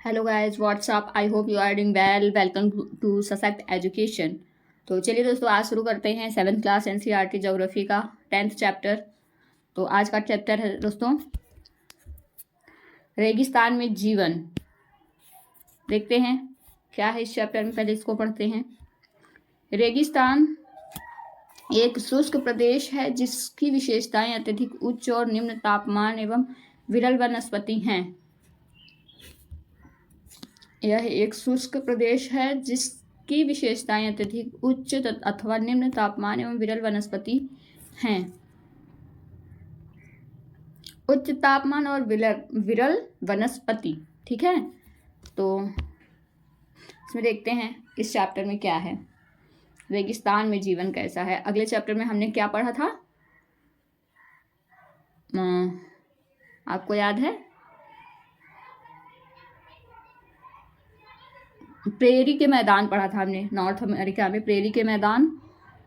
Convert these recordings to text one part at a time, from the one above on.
Hello guys what's up. I hope you are doing well. Welcome to Sashakt education. तो चलिए दोस्तों, आज शुरू करते हैं 7th क्लास एनसीईआरटी ज्योग्राफी का 10th चैप्टर। तो आज का चैप्टर है दोस्तों रेगिस्तान में जीवन। देखते हैं क्या है इस चैप्टर में, पहले इसको पढ़ते हैं। रेगिस्तान एक शुष्क प्रदेश है जिसकी विशेषताएं अत्यधिक उच्च और निम्न तापमान एवं विरल वनस्पति हैं। यह एक शुष्क प्रदेश है जिसकी विशेषताएं अत्यधिक उच्च अथवा निम्न तापमान एवं विरल वनस्पति हैं। उच्च तापमान और विरल वनस्पति, ठीक है। तो इसमें देखते हैं इस चैप्टर में क्या है, रेगिस्तान में जीवन कैसा है। अगले चैप्टर में हमने क्या पढ़ा था, आपको याद है? प्रेरी के मैदान पढ़ा था हमने। नॉर्थ अमेरिका में प्रेरी के मैदान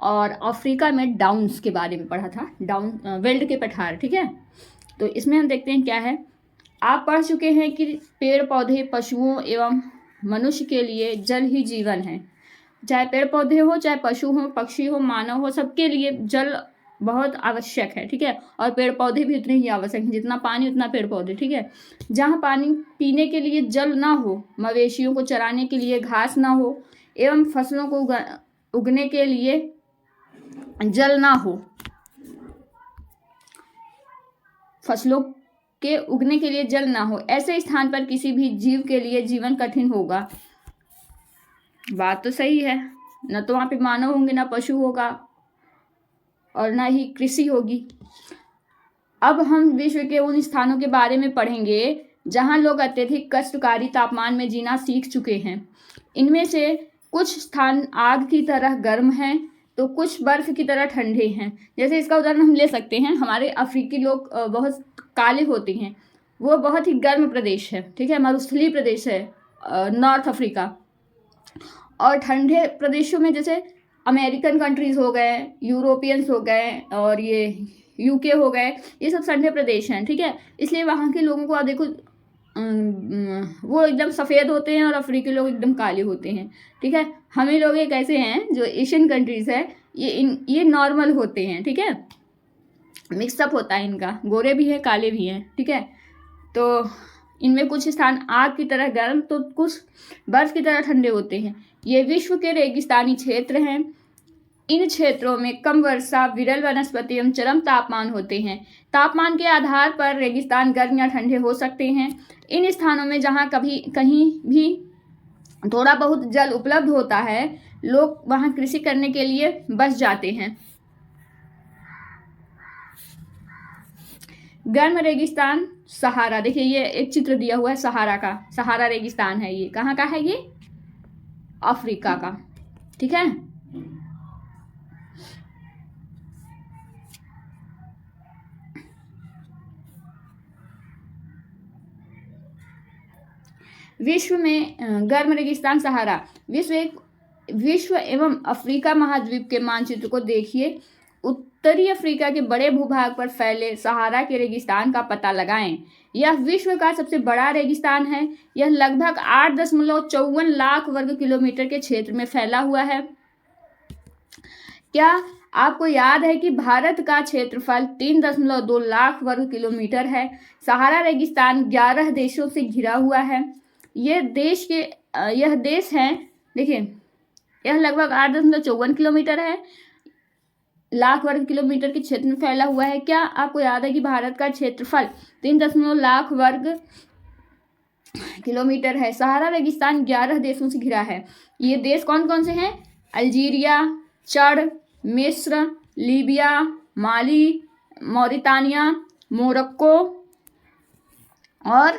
और अफ्रीका में डाउन्स के बारे में पढ़ा था, वेल्ड के पठार, ठीक है। तो इसमें हम देखते हैं क्या है। आप पढ़ चुके हैं कि पेड़ पौधे, पशुओं एवं मनुष्य के लिए जल ही जीवन है। चाहे पेड़ पौधे हो, चाहे पशु हो, पक्षी हो, मानव हो, सबके लिए जल बहुत आवश्यक है, ठीक है। और पेड़ पौधे भी उतने ही आवश्यक हैं, जितना पानी उतना पेड़ पौधे, ठीक है। जहाँ पानी पीने के लिए जल ना हो, मवेशियों को चराने के लिए घास ना हो एवं फसलों को उगने के लिए जल ना हो, फसलों के उगने के लिए जल ना हो, ऐसे स्थान पर किसी भी जीव के लिए जीवन कठिन होगा। बात तो सही है, न तो वहाँ पे मानव होंगे, ना पशु होगा और ना ही कृषि होगी। अब हम विश्व के उन स्थानों के बारे में पढ़ेंगे जहां लोग अत्यधिक कष्टकारी तापमान में जीना सीख चुके हैं। इनमें से कुछ स्थान आग की तरह गर्म हैं तो कुछ बर्फ की तरह ठंडे हैं। जैसे इसका उदाहरण हम ले सकते हैं, हमारे अफ्रीकी लोग बहुत काले होते हैं, वो बहुत ही गर्म प्रदेश है, ठीक है, मरुस्थलीय प्रदेश है नॉर्थ अफ्रीका। और ठंडे प्रदेशों में जैसे अमेरिकन कंट्रीज हो गए, यूरोपियंस हो गए और ये यूके हो गए, ये सब ठंडे प्रदेश हैं, ठीक है। इसलिए वहाँ के लोगों को आप देखो, वो एकदम सफ़ेद होते हैं और अफ्रीकी लोग एकदम काले होते हैं, ठीक है। हमें लोग एक ऐसे हैं जो एशियन कंट्रीज है, ये नॉर्मल होते हैं, ठीक है। मिक्सअप होता है इनका, गोरे भी हैं काले भी हैं, ठीक है। तो इनमें कुछ स्थान आग की तरह गर्म तो कुछ बर्फ की तरह ठंडे होते हैं। ये विश्व के रेगिस्तानी क्षेत्र हैं। इन क्षेत्रों में कम वर्षा, विरल वनस्पति एवं चरम तापमान होते हैं। तापमान के आधार पर रेगिस्तान गर्म या ठंडे हो सकते हैं। इन स्थानों में जहाँ कहीं भी थोड़ा बहुत जल उपलब्ध होता है, लोग वहाँ कृषि करने के लिए बस जाते हैं। गर्म रेगिस्तान सहारा, देखिए ये एक चित्र दिया हुआ है सहारा का, सहारा रेगिस्तान है। ये कहाँ का है? ये अफ्रीका का, ठीक है। विश्व में गर्म रेगिस्तान सहारा, विश्व एवं अफ्रीका महाद्वीप के मानचित्र को देखिए। उत्तरी अफ्रीका के बड़े भूभाग पर फैले सहारा के रेगिस्तान का पता लगाएं। यह विश्व का सबसे बड़ा रेगिस्तान है। यह लगभग 8.54 लाख वर्ग किलोमीटर के क्षेत्र में फैला हुआ है। क्या आपको याद है कि भारत का क्षेत्रफल 3.2 लाख वर्ग किलोमीटर है। सहारा रेगिस्तान 11 देशों से घिरा हुआ है। यह देश है, देखिए, यह लगभग 8.54 किलोमीटर है, लाख वर्ग किलोमीटर के क्षेत्र में फैला हुआ है। क्या आपको याद है कि भारत का क्षेत्रफल 3.2 लाख वर्ग किलोमीटर है। सहारा रेगिस्तान 11 देशों से घिरा है। ये देश कौन कौन से हैं? अल्जीरिया, चड, मिस्र, लीबिया, माली, मौरितानिया, मोरक्को और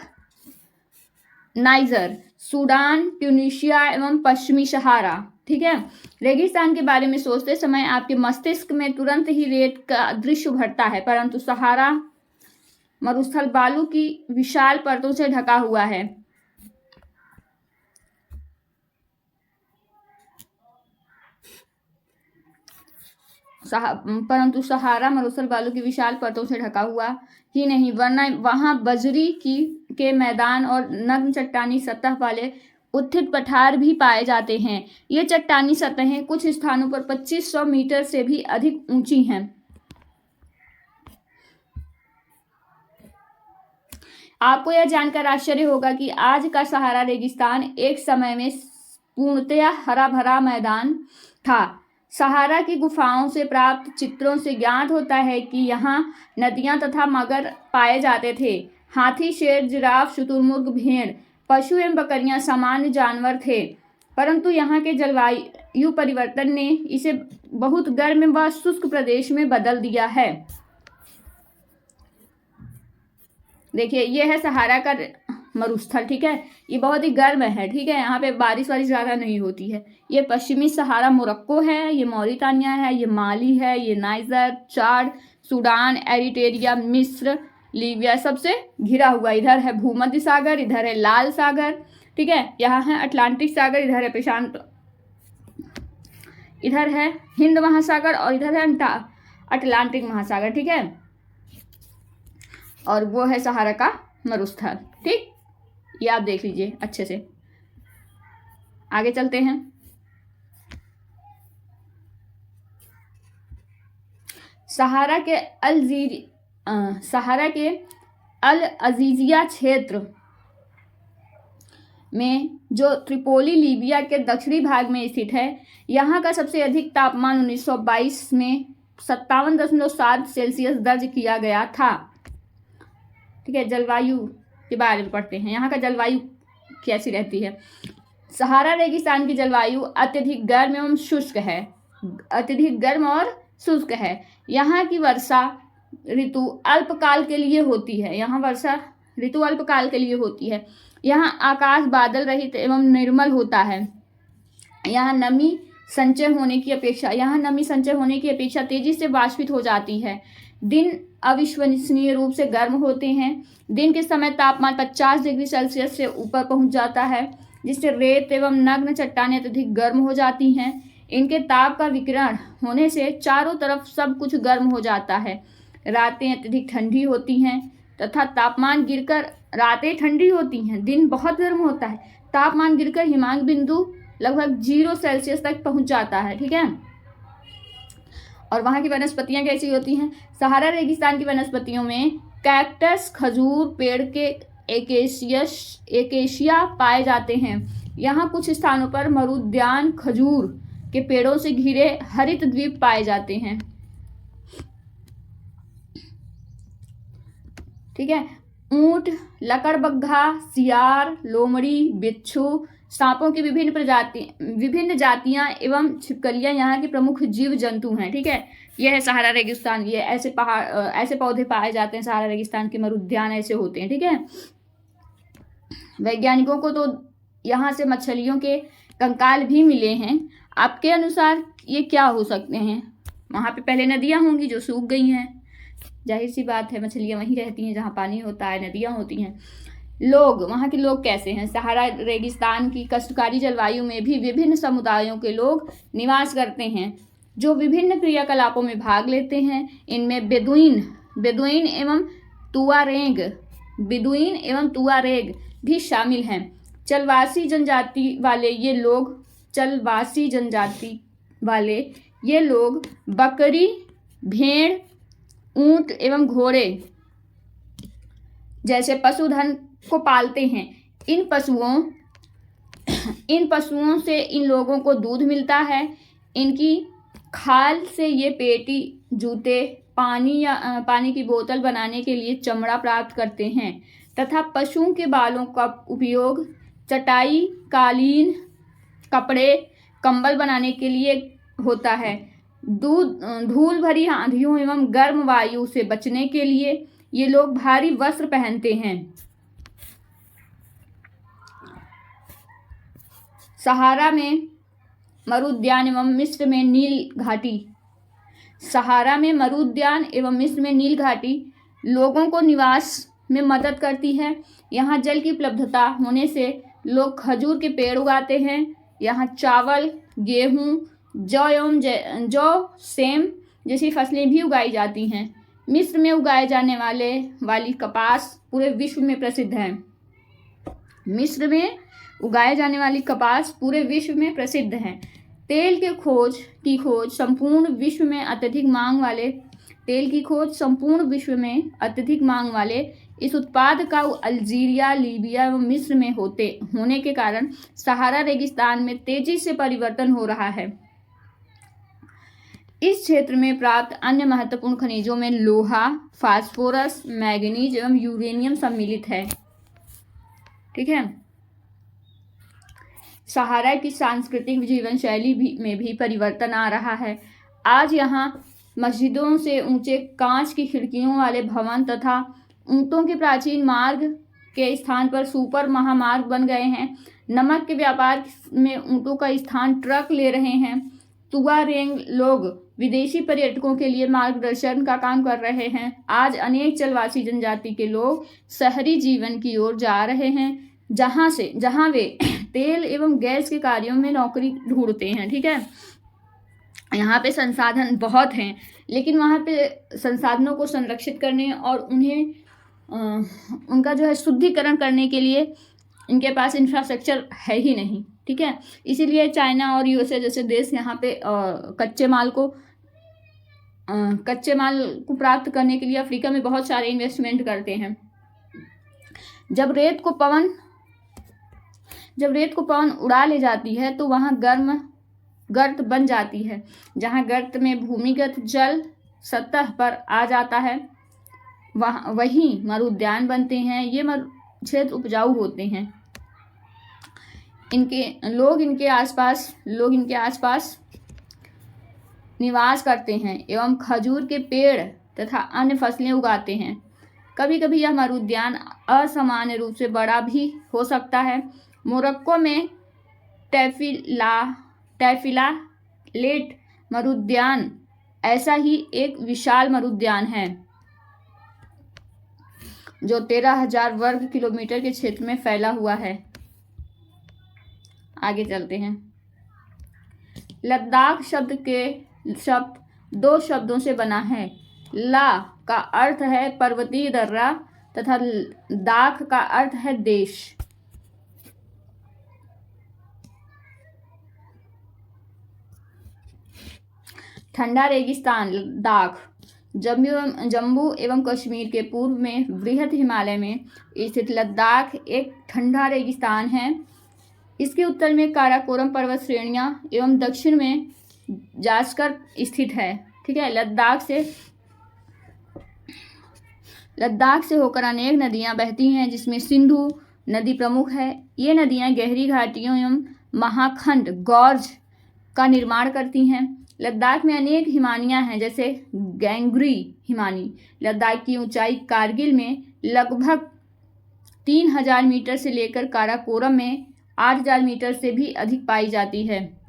नाइजर, सूडान, ट्यूनीशिया एवं पश्चिमी सहारा, ठीक है। रेगिस्तान के बारे में सोचते समय आपके मस्तिष्क में तुरंत ही रेत का दृश्य उभरता है, परंतु सहारा मरुस्थल बालू की विशाल परतों से ढका हुआ है। परंतु सहारा मरुस्थल बालू की विशाल परतों से ढका हुआ ही नहीं वरना वहाँ बजरी के मैदान और नग्न चट्टानी सतह वाले उत्थित पठार भी पाए जाते हैं। ये चट्टानी सतहें कुछ स्थानों पर 2500 मीटर से भी अधिक ऊंची हैं। आपको यह जानकर आश्चर्य होगा कि आज का सहारा रेगिस्तान एक समय में पूर्णतया हरा भरा मैदान था। सहारा की गुफाओं से प्राप्त चित्रों से ज्ञात होता है कि यहाँ नदियाँ तथा मगर पाए जाते थे। हाथी, शेर, जिराफ, शुतुरमुर्ग, भेड़, पशु एवं बकरियां सामान्य जानवर थे, परंतु यहाँ के जलवायु परिवर्तन ने इसे बहुत गर्म व शुष्क प्रदेश में बदल दिया है। देखिए, ये है सहारा का मरुस्थल, ठीक है। ये बहुत ही गर्म है, ठीक है। यहाँ पे बारिश ज़्यादा नहीं होती है। ये पश्चिमी सहारा मोरक्को है, ये मॉरिटानिया है, ये माली है, ये नाइजर, चाड, सूडान, एरिट्रिया, मिस्र, लीबिया सबसे घिरा हुआ। इधर है भूमध्य सागर, इधर है लाल सागर, ठीक है। यहाँ है अटलांटिक सागर, इधर है प्रशांत, इधर है हिंद महासागर और इधर है अटलांटिक महासागर, ठीक है। और वो है सहारा का मरुस्थल, ठीक। ये आप देख लीजिए अच्छे से। आगे चलते हैं। सहारा के अल अजीजिया क्षेत्र में जो त्रिपोली लीबिया के दक्षिणी भाग में स्थित है, यहाँ का सबसे अधिक तापमान 1922 में 57.7 सेल्सियस दर्ज किया गया था, ठीक है। जलवायु के बारे में पढ़ते हैं। यहाँ का जलवायु कैसी रहती है। सहारा रेगिस्तान की जलवायु अत्यधिक गर्म एवं शुष्क है, अत्यधिक गर्म और शुष्क है। यहाँ की वर्षा ऋतु अल्पकाल के लिए होती है। यहाँ वर्षा ऋतु अल्पकाल के लिए होती है। यहाँ आकाश बादल रहित एवं निर्मल होता है। यहाँ नमी संचय होने की अपेक्षा तेजी से वाष्पित हो जाती है। दिन अविश्वसनीय रूप से गर्म होते हैं। दिन के समय तापमान 50 डिग्री सेल्सियस से ऊपर पहुंच जाता है, जिससे रेत एवं नग्न चट्टानें अत्यधिक गर्म हो जाती हैं। इनके ताप का विकिरण होने से चारों तरफ सब कुछ गर्म हो जाता है। रातें अत्यधिक ठंडी होती हैं तथा तापमान गिरकर रातें ठंडी होती हैं, दिन बहुत गर्म होता है, तापमान गिरकर हिमांक बिंदु लगभग 0 सेल्सियस तक पहुंच जाता है, ठीक है। और वहाँ की वनस्पतियाँ कैसी होती हैं। सहारा रेगिस्तान की वनस्पतियों में कैक्टस, खजूर पेड़ के एकेशिया पाए जाते हैं। यहाँ कुछ स्थानों पर मरुद्यान खजूर के पेड़ों से घिरे हरित द्वीप पाए जाते हैं, ठीक है। ऊंट, लकड़बग्घा, सियार, लोमड़ी, बिच्छू, सांपों की विभिन्न जातियां एवं छिपकलियां यहाँ के प्रमुख जीव जंतु हैं, ठीक है। यह है सहारा रेगिस्तान। ये ऐसे पौधे पाए जाते हैं सहारा रेगिस्तान के मरुद्यान ऐसे होते हैं, ठीक है। वैज्ञानिकों को तो यहाँ से मछलियों के कंकाल भी मिले हैं। आपके अनुसार ये क्या हो सकते हैं। वहाँ पे पहले नदियाँ होंगी जो सूख गई हैं, जाहिर सी बात है, मछलियाँ वहीं रहती हैं जहाँ पानी होता है, नदियाँ होती हैं। वहाँ के लोग कैसे हैं। सहारा रेगिस्तान की कष्टकारी जलवायु में भी विभिन्न समुदायों के लोग निवास करते हैं, जो विभिन्न क्रियाकलापों में भाग लेते हैं। इनमें बेदुइन एवं तुआरेग भी शामिल हैं। चलवासी जनजाति वाले ये लोग बकरी, भेड़, ऊंट एवं घोड़े जैसे पशुधन को पालते हैं। इन पशुओं से इन लोगों को दूध मिलता है। इनकी खाल से ये पेटी, जूते, पानी की बोतल बनाने के लिए चमड़ा प्राप्त करते हैं तथा पशुओं के बालों का उपयोग चटाई, कालीन, कपड़े, कंबल बनाने के लिए होता है। धूल भरी आंधियों एवं गर्म वायु से बचने के लिए ये लोग भारी वस्त्र पहनते हैं। सहारा में मरुद्यान एवं मिस्र में नील घाटी लोगों को निवास में मदद करती है। यहाँ जल की उपलब्धता होने से लोग खजूर के पेड़ उगाते हैं। यहाँ चावल, गेहूँ, जौ, सेम जैसी फसलें भी उगाई जाती हैं। मिस्र में उगाए जाने वाली कपास पूरे विश्व में प्रसिद्ध है। मिस्र में उगाए जाने वाली कपास पूरे विश्व में प्रसिद्ध है। तेल की खोज संपूर्ण विश्व में अत्यधिक मांग वाले इस उत्पाद का अल्जीरिया, लीबिया एवं मिस्र में होने के कारण सहारा रेगिस्तान में तेजी से परिवर्तन हो रहा है। इस क्षेत्र में प्राप्त अन्य महत्वपूर्ण खनिजों में लोहा, फास्फोरस, मैग्नीज एवं यूरेनियम सम्मिलित है। ठीक है। सहारा की सांस्कृतिक जीवन शैली में भी परिवर्तन आ रहा है। आज यहाँ मस्जिदों से ऊंचे कांच की खिड़कियों वाले भवन तथा ऊंटों के प्राचीन मार्ग के स्थान पर सुपर महामार्ग बन गए हैं। नमक के व्यापार में ऊंटों का स्थान ट्रक ले रहे हैं। तुआरेग लोग विदेशी पर्यटकों के लिए मार्गदर्शन का काम कर रहे हैं। आज अनेक चलवासी जनजाति के लोग शहरी जीवन की ओर जा रहे हैं, जहां वे तेल एवं गैस के कार्यों में नौकरी ढूंढते हैं। ठीक है। यहाँ पे संसाधन बहुत हैं, लेकिन वहाँ पे संसाधनों को संरक्षित करने और उन्हें उनका जो है शुद्धिकरण करने के लिए इनके पास इंफ्रास्ट्रक्चर है ही नहीं। ठीक है। इसीलिए चाइना और यूएसए जैसे देश यहाँ पे कच्चे माल को प्राप्त करने के लिए अफ्रीका में बहुत सारे इन्वेस्टमेंट करते हैं। जब रेत को पवन उड़ा ले जाती है तो वहाँ गर्त बन जाती है। जहाँ गर्त में भूमिगत जल सतह पर आ जाता है, वहीं मरुद्यान बनते हैं। ये क्षेत्र उपजाऊ होते हैं। लोग इनके आसपास निवास करते हैं एवं खजूर के पेड़ तथा अन्य फसलें उगाते हैं। कभी कभी यह मरुद्यान असामान्य रूप से बड़ा भी हो सकता है। मोरक्को में टैफिलालेट मरुद्यान ऐसा ही एक विशाल मरुद्यान है जो 13,000 वर्ग किलोमीटर के क्षेत्र में फैला हुआ है। आगे चलते हैं। लद्दाख शब्द दो शब्दों से बना है। ला का अर्थ है पर्वतीय दर्रा तथा दाख का अर्थ है देश। ठंडा रेगिस्तान लद्दाख जम्मू एवं कश्मीर के पूर्व में बृहद हिमालय में स्थित लद्दाख एक ठंडा रेगिस्तान है। इसके उत्तर में काराकोरम पर्वत श्रेणियां एवं दक्षिण में जास्कर स्थित है। ठीक है। लद्दाख से होकर अनेक नदियां बहती हैं, जिसमें सिंधु नदी प्रमुख है। ये नदियां गहरी घाटियों एवं महाखंड गॉर्ज का निर्माण करती हैं। लद्दाख में अनेक हिमानियां हैं, जैसे गैंगरी हिमानी। लद्दाख की ऊंचाई कारगिल में लगभग 3,000 मीटर से लेकर काराकोरम में 8,000 मीटर से भी अधिक पाई जाती है।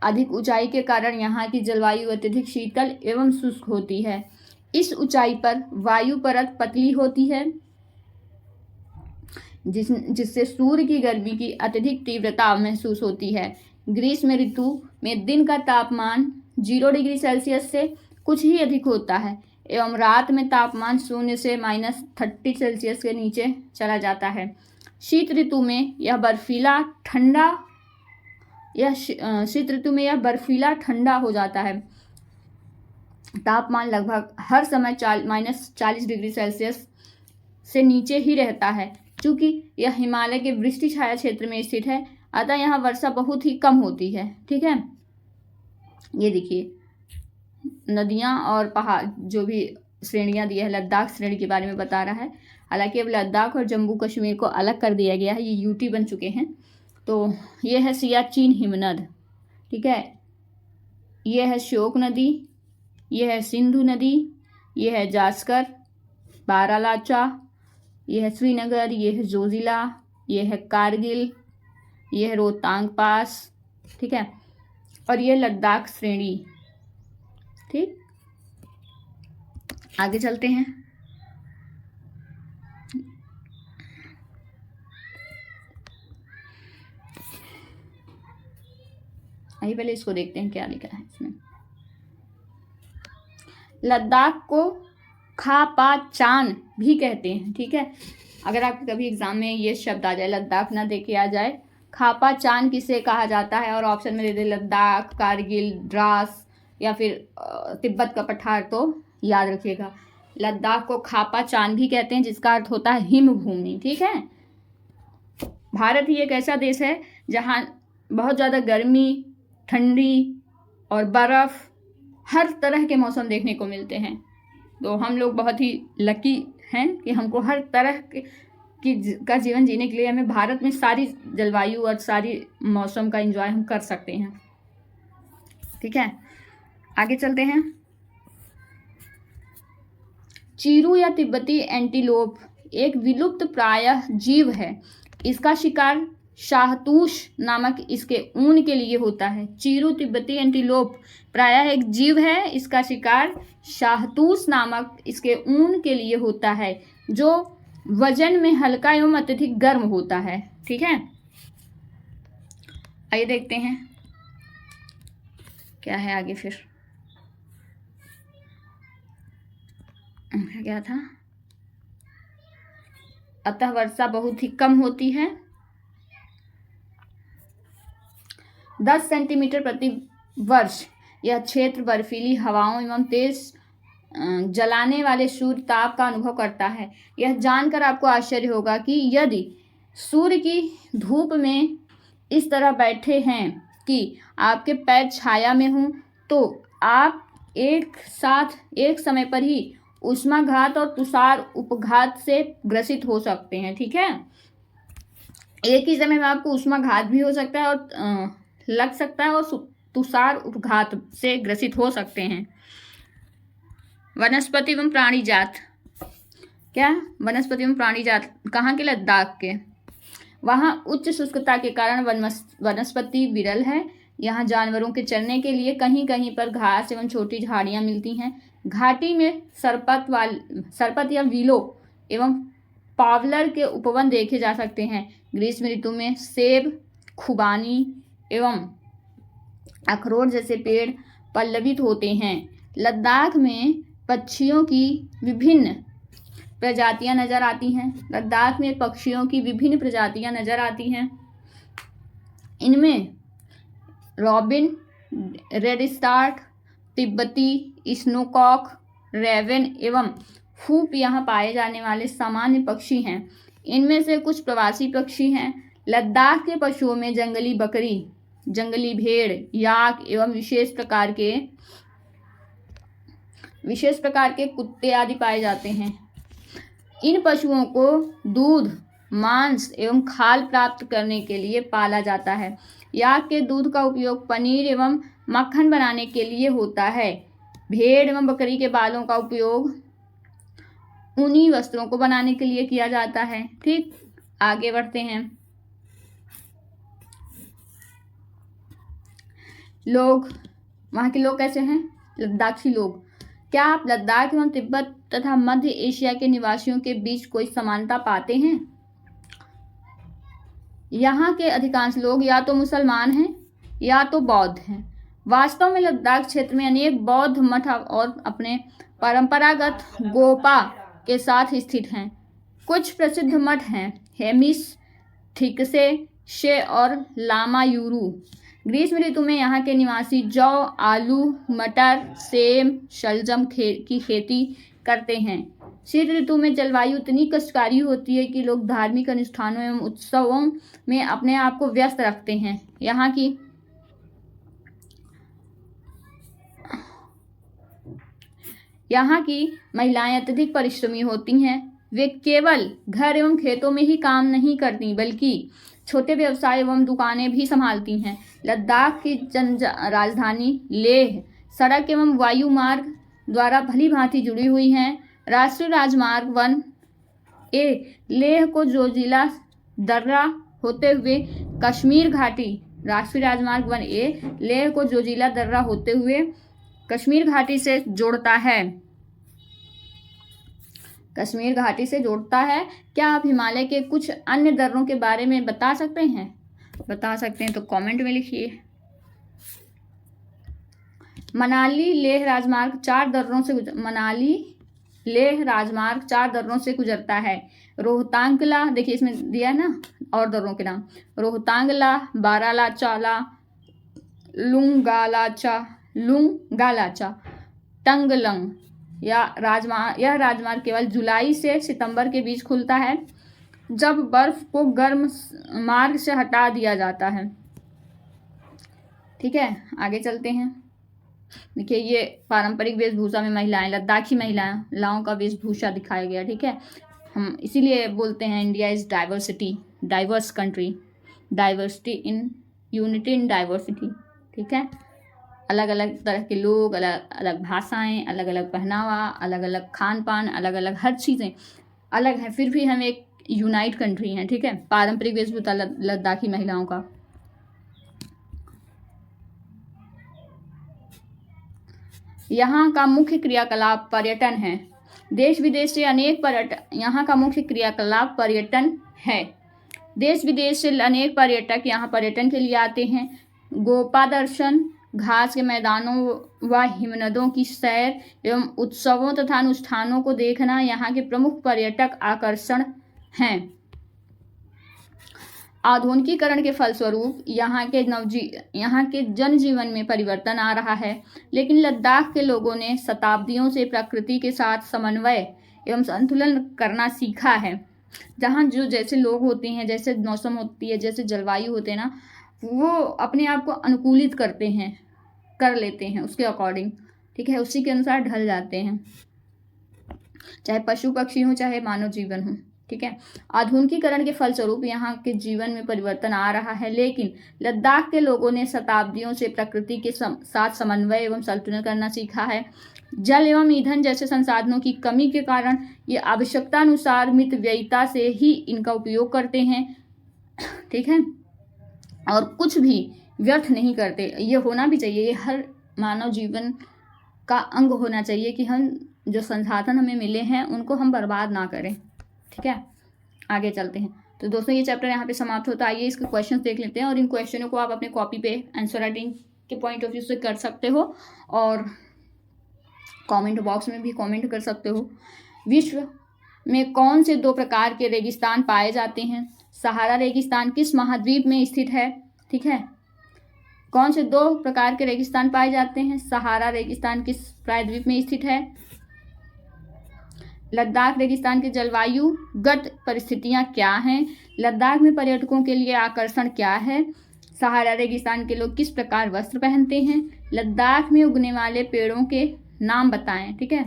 अधिक ऊंचाई के कारण यहाँ की जलवायु अत्यधिक शीतल एवं शुष्क होती है। इस ऊंचाई पर वायु परत पतली होती है, जिससे सूर्य की गर्मी की अत्यधिक तीव्रता महसूस होती है। ग्रीष्म ऋतु में दिन का तापमान 0 डिग्री सेल्सियस से कुछ ही अधिक होता है एवं रात में तापमान 0 से -30 सेल्सियस के नीचे चला जाता है। शीत ऋतु में यह बर्फीला ठंडा हो जाता है। तापमान लगभग हर समय -40 डिग्री सेल्सियस से नीचे ही रहता है। चूँकि यह हिमालय के वृष्टि छाया क्षेत्र में स्थित है, अतः यहाँ वर्षा बहुत ही कम होती है। ठीक है। ये देखिए नदियाँ और पहाड़ जो भी श्रेणियाँ दी है, लद्दाख श्रेणी के बारे में बता रहा है। हालांकि अब लद्दाख और जम्मू कश्मीर को अलग कर दिया गया है, ये यूटी बन चुके हैं। तो ये है सियाचिन हिमनद। ठीक है। ये है श्योक नदी, ये है सिंधु नदी, ये है जास्कर, बारालाचा, ये है श्रीनगर, ये है जोजिला, ये है कारगिल, ये है रोहतांग पास। ठीक है। और ये लद्दाख श्रेणी। ठीक। आगे चलते हैं। आइए पहले इसको देखते हैं क्या लिखा है इसमें। लद्दाख को खापाचान भी कहते हैं। ठीक है, अगर आपके कभी एग्जाम में ये शब्द आ जाए, लद्दाख ना देखे आ जाए, खापाचान किसे कहा जाता है, और ऑप्शन में दे दे लद्दाख, कारगिल, द्रास या फिर तिब्बत का पठार, तो याद रखिएगा लद्दाख को खापाचान भी कहते हैं, जिसका अर्थ होता है हिम भूमि। ठीक है, भारत ही एक ऐसा देश है जहाँ बहुत ज़्यादा गर्मी, ठंडी और बर्फ़, हर तरह के मौसम देखने को मिलते हैं। तो हम लोग बहुत ही लकी हैं कि हमको हर तरह का जीवन जीने के लिए हमें भारत में सारी जलवायु और सारी मौसम का एंजॉय हम कर सकते हैं। ठीक है, आगे चलते हैं। चीरू या तिब्बती एंटीलोप एक विलुप्त प्रायः जीव है। इसका शिकार शाहतूश नामक इसके ऊन के लिए होता है। चीरू तिब्बती एंटीलोप प्रायः एक जीव है, इसका शिकार शाहतूश नामक इसके ऊन के लिए होता है, जो वजन में हल्का एवं अत्यधिक गर्म होता है। ठीक है, आइए देखते हैं क्या है आगे। फिर क्या था, अतः वर्षा बहुत ही कम होती है। 10 सेंटीमीटर प्रति वर्ष यह क्षेत्र बर्फीली हवाओं एवं तेज जलाने वाले सूर्य ताप का अनुभव करता है। यह जानकर आपको आश्चर्य होगा कि यदि सूर्य की धूप में इस तरह बैठे हैं कि आपके पैर छाया में हों, तो आप एक साथ एक समय पर ही ऊष्माघात और तुषार उपघात से ग्रसित हो सकते हैं। ठीक है, एक ही समय में आपको ऊष्माघात भी हो सकता है और लग सकता है, और तुषार उपघात से ग्रसित हो सकते हैं। वनस्पति एवं प्राणी जात, क्या वनस्पति एवं प्राणी जात कहाँ के, लद्दाख के। वहाँ उच्च शुष्कता के कारण वनस्पति विरल है। यहाँ जानवरों के चरने के लिए कहीं कहीं पर घास एवं छोटी झाड़ियाँ मिलती हैं। घाटी में सरपत या विलो एवं पावलर के उपवन देखे जा सकते हैं। ग्रीष्म ऋतु में सेब, खुबानी एवं अखरोट जैसे पेड़ पल्लवित होते हैं। लद्दाख में पक्षियों की विभिन्न प्रजातियां नजर आती हैं। लद्दाख में पक्षियों की विभिन्न प्रजातियां नजर आती हैं। इनमें रॉबिन, रेड स्टार्ट, तिब्बती स्नोकॉक, रेवन एवं फूप यहाँ पाए जाने वाले सामान्य पक्षी हैं। इनमें से कुछ प्रवासी पक्षी हैं। लद्दाख के पशुओं में जंगली बकरी, जंगली भेड़, याक एवं विशेष प्रकार के कुत्ते आदि पाए जाते हैं। इन पशुओं को दूध, मांस एवं खाल प्राप्त करने के लिए पाला जाता है। याक के दूध का उपयोग पनीर एवं मक्खन बनाने के लिए होता है। भेड़ एवं बकरी के बालों का उपयोग ऊनी वस्त्रों को बनाने के लिए किया जाता है। ठीक, आगे बढ़ते हैं। लोग, वहाँ के लोग कैसे हैं, लद्दाखी लोग। क्या आप लद्दाख एवं तिब्बत तथा मध्य एशिया के निवासियों के बीच कोई समानता पाते हैं? यहाँ के अधिकांश लोग या तो मुसलमान हैं या तो बौद्ध हैं। वास्तव में लद्दाख क्षेत्र में अनेक बौद्ध मठ और अपने परंपरागत गोपा के साथ स्थित हैं। कुछ प्रसिद्ध मठ हैं हेमिस, थिकसे, शे और लामा यूरू। ग्रीष्म ऋतु में यहाँ के निवासी जौ, आलू, मटर, सेम, शलजम की खेती करते हैं। शीत ऋतु में जलवायु इतनी कष्टकारी होती है कि लोग धार्मिक अनुष्ठानों एवं उत्सवों में अपने आप को व्यस्त रखते हैं। यहाँ की महिलाएं अत्यधिक परिश्रमी होती हैं। वे केवल घर एवं खेतों में ही काम नहीं करती, बल्कि छोटे व्यवसाय एवं दुकानें भी संभालती हैं। लद्दाख की राजधानी लेह सड़क एवं वायु मार्ग द्वारा भली भांति जुड़ी हुई हैं। राष्ट्रीय राजमार्ग 1A लेह को जोजिला दर्रा होते हुए कश्मीर घाटी, राष्ट्रीय राजमार्ग 1A लेह को जोजिला दर्रा होते हुए कश्मीर घाटी से जोड़ता है। कश्मीर घाटी से जोड़ता है। क्या आप हिमालय के कुछ अन्य दर्रों के बारे में बता सकते हैं? बता सकते हैं तो कमेंट में लिखिए। मनाली लेह राजमार्ग 4 दर्रों से मनाली लेह राजमार्ग 4 दर्रों से गुजरता है। रोहतांगला, देखिए इसमें दिया है ना और दर्रों के नाम, रोहतांगला, बारालाचाला, लुंगालाचा, टंगलंग। यह राजमार्ग केवल जुलाई से सितंबर के बीच खुलता है, जब बर्फ को गर्म मार्ग से हटा दिया जाता है। ठीक है, आगे चलते हैं। देखिए ये पारंपरिक वेशभूषा में महिलाएं, लद्दाखी महिलाओं का वेशभूषा दिखाया गया। ठीक है, हम इसीलिए बोलते हैं India is diverse country, diversity in unity in diversity. ठीक है, अलग अलग तरह के लोग, अलग अलग भाषाएं, अलग अलग पहनावा, अलग अलग खान पान, अलग अलग हर चीज़ें अलग हैं, फिर भी हम एक यूनाइट कंट्री हैं। ठीक है, पारंपरिक वेशभूषा लद्दाखी महिलाओं का। यहाँ का मुख्य क्रियाकलाप पर्यटन है। देश विदेश से अनेक यहाँ का मुख्य क्रियाकलाप पर्यटन है। देश विदेश से अनेक पर्यटक यहाँ पर्यटन के लिए आते हैं। गोपा दर्शन, घास के मैदानों व हिमनदों की सैर एवं उत्सवों तथा अनुष्ठानों को देखना यहाँ के प्रमुख पर्यटक आकर्षण हैं। आधुनिकीकरण के फलस्वरूप यहाँ के जनजीवन में परिवर्तन आ रहा है, लेकिन लद्दाख के लोगों ने शताब्दियों से प्रकृति के साथ समन्वय एवं संतुलन करना सीखा है। जहाँ जो जैसे लोग होते हैं, जैसे मौसम होती है, जैसे जलवायु होते हैं ना, वो अपने आप को अनुकूलित कर लेते हैं उसके अकॉर्डिंग। ठीक है, उसी के अनुसार ढल जाते हैं, चाहे पशु पक्षी हो, चाहे मानव जीवन हो। ठीक है, आधुनिकीकरण के फलस्वरूप यहाँ के जीवन में परिवर्तन आ रहा है, लेकिन लद्दाख के लोगों ने शताब्दियों से प्रकृति के साथ समन्वय एवं संतुलन करना सीखा है। जल एवं ईंधन जैसे संसाधनों की कमी के कारण ये आवश्यकता अनुसार मितव्ययिता से ही इनका उपयोग करते हैं। ठीक है, और कुछ भी व्यर्थ नहीं करते। ये होना भी चाहिए, ये हर मानव जीवन का अंग होना चाहिए कि हम जो संसाधन हमें मिले हैं उनको हम बर्बाद ना करें। ठीक है, आगे चलते हैं। तो दोस्तों ये चैप्टर यहाँ पे समाप्त होता है। आइए इसके क्वेश्चंस देख लेते हैं, और इन क्वेश्चनों को आप अपने कॉपी पे आंसर राइटिंग के पॉइंट ऑफ व्यू से कर सकते हो, और कमेंट बॉक्स में भी कमेंट कर सकते हो। विश्व में कौन से 2 प्रकार के रेगिस्तान पाए जाते हैं? सहारा रेगिस्तान किस महाद्वीप में स्थित है? ठीक है, कौन से 2 प्रकार के रेगिस्तान पाए जाते हैं? सहारा रेगिस्तान किस प्रायद्वीप में स्थित है? लद्दाख रेगिस्तान की जलवायुगत परिस्थितियां क्या हैं? लद्दाख में पर्यटकों के लिए आकर्षण क्या है? सहारा रेगिस्तान के लोग किस प्रकार वस्त्र पहनते हैं? लद्दाख में उगने वाले पेड़ों के नाम बताएं। ठीक है,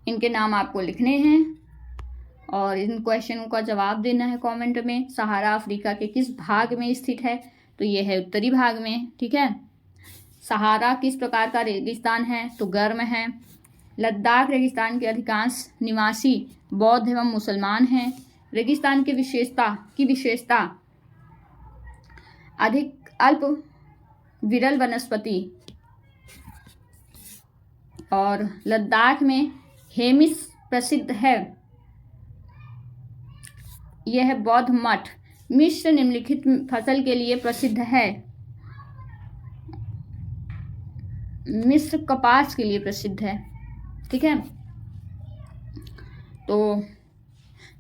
इनके नाम आपको लिखने हैं और इन क्वेश्चनों का जवाब देना है कमेंट में। सहारा अफ्रीका के किस भाग में स्थित है? तो ये है उत्तरी भाग में। ठीक है, सहारा किस प्रकार का रेगिस्तान है? तो गर्म है। लद्दाख रेगिस्तान के अधिकांश निवासी बौद्ध एवं मुसलमान हैं। रेगिस्तान की विशेषता अधिक अल्प विरल वनस्पति, और लद्दाख में हेमिस प्रसिद्ध है। यह बौद्ध मठ। मिस्र निम्नलिखित फसल के लिए प्रसिद्ध है। मिस्र कपास के लिए प्रसिद्ध है। ठीक है, तो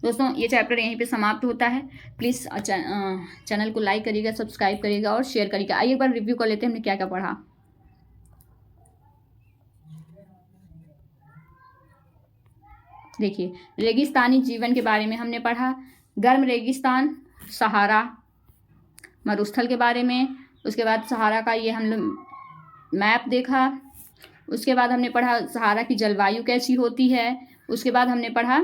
दोस्तों ये चैप्टर यहीं पे समाप्त होता है। प्लीज़ चैनल को लाइक करिएगा, सब्सक्राइब करिएगा और शेयर करिएगा। आइए एक बार रिव्यू कर लेते हैं हमने क्या क्या पढ़ा। देखिए, रेगिस्तानी जीवन के बारे में हमने पढ़ा। गर्म रेगिस्तान, सहारा मरुस्थल के बारे में। उसके बाद सहारा का ये हम लोग मैप देखा। उसके बाद हमने पढ़ा सहारा की जलवायु कैसी होती है। उसके बाद हमने पढ़ा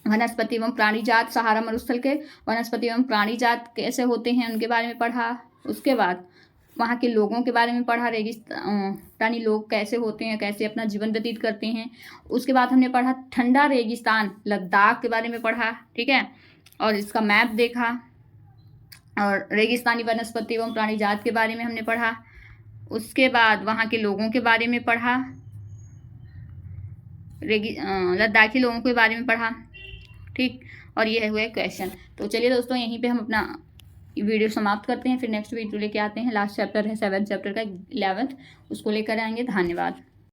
वनस्पति एवं प्राणी जात, सहारा मरुस्थल के वनस्पति एवं प्राणी जात कैसे होते हैं उनके बारे में पढ़ा। उसके बाद वहाँ के लोगों के बारे में पढ़ा, रेगिस्तानी लोग कैसे होते हैं, कैसे अपना जीवन व्यतीत करते हैं। उसके बाद हमने पढ़ा ठंडा रेगिस्तान लद्दाख के बारे में पढ़ा। ठीक है, और इसका मैप देखा, और रेगिस्तानी वनस्पति एवं प्राणी जात के बारे में हमने पढ़ा। उसके बाद वहाँ के लोगों के बारे में पढ़ा, लद्दाखी लोगों के बारे में पढ़ा। ठीक, और ये हुए क्वेश्चन। तो चलिए दोस्तों, यहीं पे हम अपना वीडियो समाप्त करते हैं, फिर नेक्स्ट वीडियो लेके आते हैं। लास्ट चैप्टर है 7th चैप्टर का 11th, उसको लेकर आएंगे। धन्यवाद।